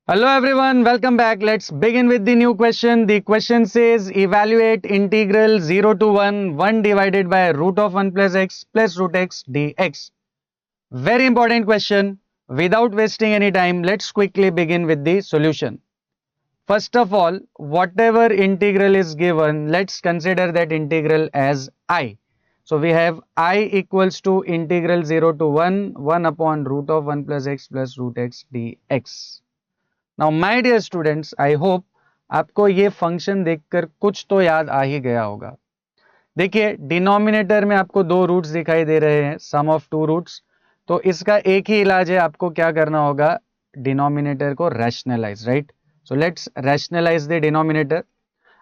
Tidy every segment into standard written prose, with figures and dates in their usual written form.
Hello everyone, welcome back. Let's begin with the new question. The question says evaluate integral 0 to 1 divided by root of 1 plus root x dx. Very important question. Without wasting any time, let's quickly begin with the solution. First of all, whatever integral is given, let's consider that integral as I. So we have I equals to integral 0 to 1 upon root of 1 plus root x dx. Now my dear students, I hope आपको ये function देखकर कुछ तो याद आ ही गया होगा। देखिए, denominator में आपको दो रूट्स दिखाई दे रहे हैं, सम ऑफ टू रूट्स। तो इसका एक ही इलाज है, आपको क्या करना होगा, डिनोमिनेटर को rationalise, right. So let's rationalise the denominator.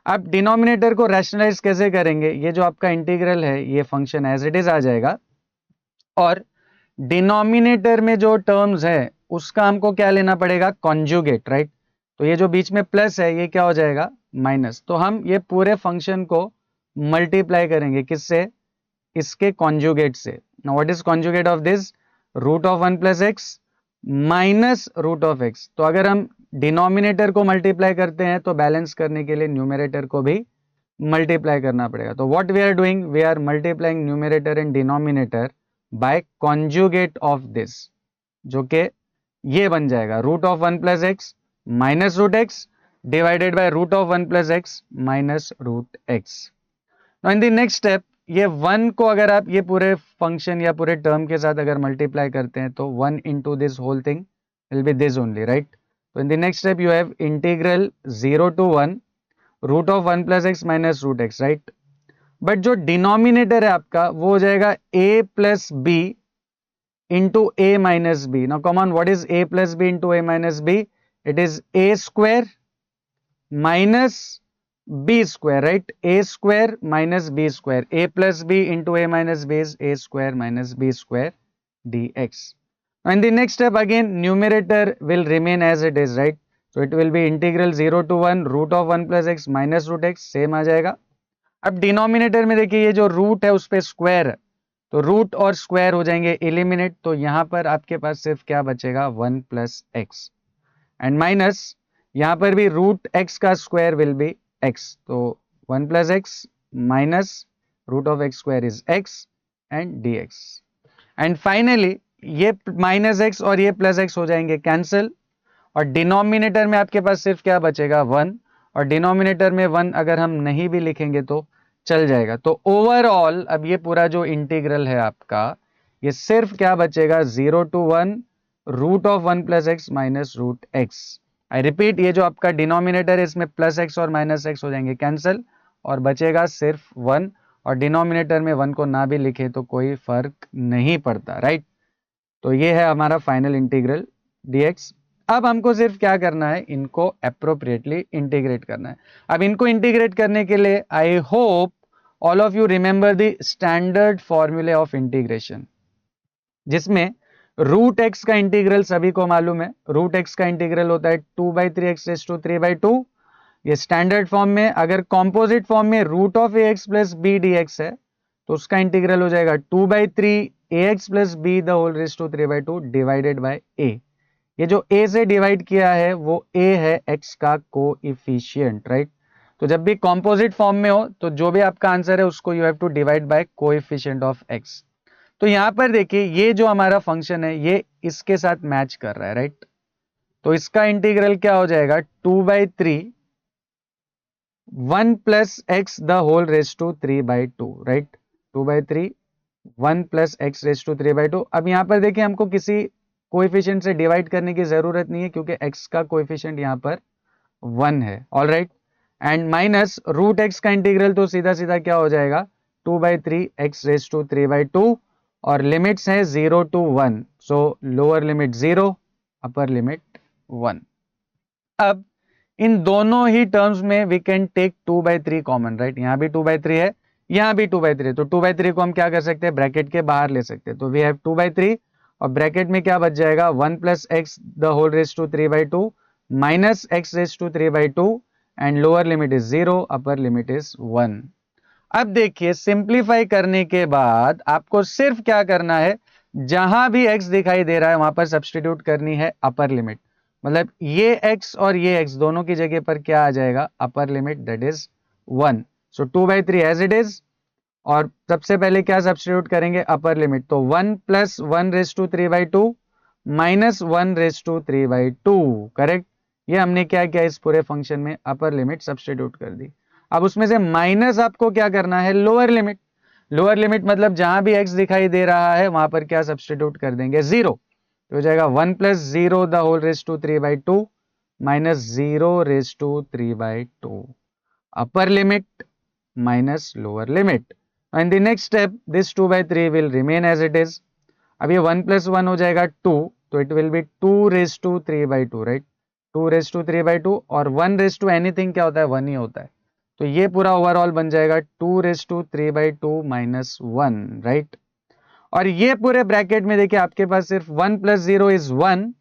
अब डिनोमिनेटर को रैशनलाइज कैसे करेंगे, ये जो आपका इंटीग्रल है ये फंक्शन एज इट इज आ जाएगा, और डिनोमिनेटर में जो टर्म्स है उसका हमको क्या लेना पड़ेगा, कॉन्जुगेट, राइट। तो ये जो बीच में प्लस है ये क्या हो जाएगा, माइनस। तो हम ये पूरे फंक्शन को मल्टीप्लाई करेंगे किससे, इसके कॉन्जुगेट से। Now what is conjugate of this, root of 1 plus x minus root of x. तो अगर हम डिनोमिनेटर को मल्टीप्लाई करते हैं तो बैलेंस करने के लिए न्यूमरेटर को भी मल्टीप्लाई करना पड़ेगा। तो what we are doing, we are multiplying numerator and denominator by conjugate of this, जो कि ये बन जाएगा root of 1 plus x minus root x divided by root of 1 plus x minus root x. In the next step, ये 1 को अगर आप ये पूरे फंक्शन या पूरे टर्म के साथ अगर मल्टीप्लाई करते हैं तो 1 into this whole thing will be this only, right. तो in the next step you have integral 0 to 1 root of 1 plus x minus root x, right. But जो डिनोमिनेटर है आपका वो हो जाएगा a plus b into a minus b. Now come on, what is a plus b into a minus b? It is a square minus b square, right? A square minus b square. A plus b into a minus b is a square minus b square dx. Now in the next step again numerator will remain as it is, right? So it will be integral 0 to 1 root of 1 plus x minus root x, same आ जाएगा। अब denominator में देखिए ये जो root है उस पे square है, तो रूट और स्क्वायर हो जाएंगे एलिमिनेट। तो यहां पर आपके पास सिर्फ क्या बचेगा, 1 प्लस एक्स एंड माइनस यहां पर भी रूट एक्स का स्क्वायर विल बी एक्स। तो 1 plus x minus root of x square is x and d x. And finally ये माइनस एक्स और ये प्लस एक्स हो जाएंगे कैंसिल, और डिनोमिनेटर में आपके पास सिर्फ क्या बचेगा, 1। और डिनोमिनेटर में 1 अगर हम नहीं भी लिखेंगे तो चल जाएगा। तो ओवरऑल अब ये पूरा जो इंटीग्रल है आपका, ये सिर्फ क्या बचेगा, 0 to 1 root of 1 plus x minus root x. I repeat, ये जो आपका डिनोमिनेटर है इसमें प्लस एक्स और माइनस एक्स हो जाएंगे कैंसिल, और बचेगा सिर्फ 1। और डिनोमिनेटर में 1 को ना भी लिखे तो कोई फर्क नहीं पड़ता, राइट। तो ये है हमारा फाइनल इंटीग्रल dx। अब हमको सिर्फ क्या करना है, इनको अप्रोप्रिएटली इंटीग्रेट करना है। अब इनको इंटीग्रेट करने के लिए I hope all of you remember the standard फॉर्मूले ऑफ इंटीग्रेशन, जिसमें रूट एक्स का इंटीग्रल सभी को मालूम है। रूट एक्स का इंटीग्रल होता है 2/3 एक्स रेज टू 3/2। ये स्टैंडर्ड फॉर्म में। अगर कॉम्पोजिट फॉर्म में root of a x plus b d x है तो उसका इंटीग्रल हो जाएगा 2/3 a x plus b the whole raise to 3/2 divided by a. ये जो a से डिवाइड किया है वो a है x का कोएफिशिएंट, राइट। तो जब भी कॉम्पोजिट फॉर्म में हो तो जो भी आपका आंसर है उसको you have to divide by coefficient of x। तो यहां पर देखिए ये जो हमारा फंक्शन है ये इसके साथ मैच कर रहा है, राइट। तो इसका इंटीग्रल क्या हो जाएगा, 2/3 1 plus x the whole raise to 3/2, right. 2/3 1 plus x raise to 3/2। अब यहां पर देखिए हमको किसी कोएफिशिएंट से डिवाइड करने की जरूरत नहीं है क्योंकि x का कोएफिशिएंट यहां पर 1 है, all right. And minus root x का इंटीग्रल तो सीधा सीधा क्या हो जाएगा, 2/3 एक्स रेज टू 3/2, और लिमिट्स है 0 to 1। So lower limit 0, upper limit 1। अब इन दोनों ही टर्म्स में we can take 2/3 common, right. यहां भी 2/3 है, यहां भी 2/3, तो 2/3 को हम क्या कर सकते हैं, ब्रैकेट के बाहर ले सकते हैं। तो वी हैव 2/3 और ब्रैकेट में क्या बच जाएगा, 1 plus x the whole raise to 3/2 minus x raise to 3/2 and lower limit is 0, upper limit is 1। अब देखिए सिंप्लीफाई करने के बाद आपको सिर्फ क्या करना है, जहां भी x दिखाई दे रहा है वहां पर सब्सटीट्यूट करनी है अपर लिमिट। मतलब ये x और ये x दोनों की जगह पर क्या आ जाएगा, upper limit that is 1. So 2/3 as it is, और सबसे पहले क्या सब्स्टिट्यूट करेंगे, अपर लिमिट, तो 1 प्लस 1/3/2 माइनस 1/3/2, करेक्ट. ये हमने क्या किया, इस पूरे फंक्शन में अपर लिमिट सब्स्टिट्यूट कर दी. अब उसमें से माइनस आपको क्या करना है, लोअर लिमिट. लोअर लिमिट मतलब जहां भी x दिखाई दे रहा है वहां पर क्या सब्स्टिट्यूट कर देंगे, 0. तो हो जाएगा 1 plus 0 the whole raise to 3/2 minus 0/3/2, upper limit minus lower limit. And the next step, this 2/3 will remain as it is. अब ये 1 plus 1 हो जाएगा 2, तो it will be 2/3/2, right? 2/3/2 और 1 anything क्या होता है, 1 ही होता है. तो ये पूरा ओवरऑल बन जाएगा 2/3/2 माइनस 1, राइट. और ये पूरे ब्रैकेट में देखिए आपके पास सिर्फ 1 plus 0 is 1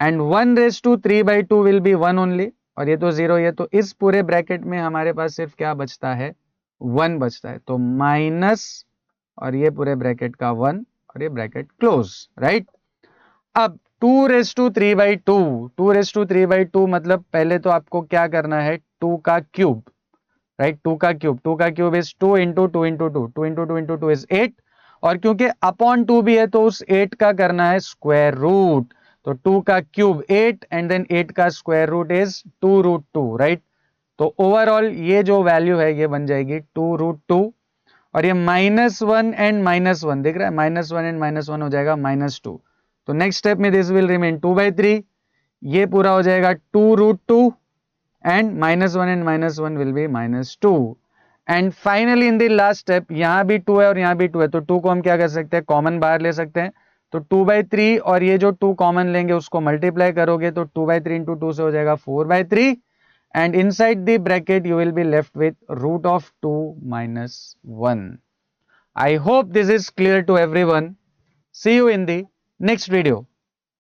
and 1/3/2 will be 1 only, और ये तो 0 है, तो इस पूरे ब्रैकेट में हमारे पास सिर्फ क्या बचता है, 1 बचता है. तो माइनस, और ये पूरे ब्रैकेट का 1, और ये ब्रैकेट क्लोज, राइट. अब 2/3/2, 2/3/2 मतलब पहले तो आपको क्या करना है, 2 का क्यूब, राइट. 2 का क्यूब, 2 का cube is 2 into 2 into 2, 2 into 2 into 2 is 8, और क्योंकि अपॉन 2 भी है तो उस 8 का करना है स्क्वायर रूट. तो 2 का क्यूब 8 एंड देन 8 का स्क्वायर रूट इज 2√2, राइट. तो ओवरऑल ये जो वैल्यू है ये बन जाएगी 2√2, और ये -1 एंड -1 दिख रहा है, -1 एंड -1 हो जाएगा -2. तो नेक्स्ट स्टेप में दिस विल रिमेन 2/3, ये पूरा हो जाएगा 2√2 and -1 and -1 will be -2. And finally in the last step, यहां भी 2 है और यहां भी 2 है, तो 2 को हम क्या कर सकते हैं, कॉमन बाहर ले सकते हैं. तो 2/3 और ये जो 2 कॉमन लेंगे उसको मल्टीप्लाई करोगे तो 2/3 इंटू 2 से हो जाएगा 4/3, and inside the bracket you will be left with √2 minus 1. I hope this is clear to everyone. See you in the next video.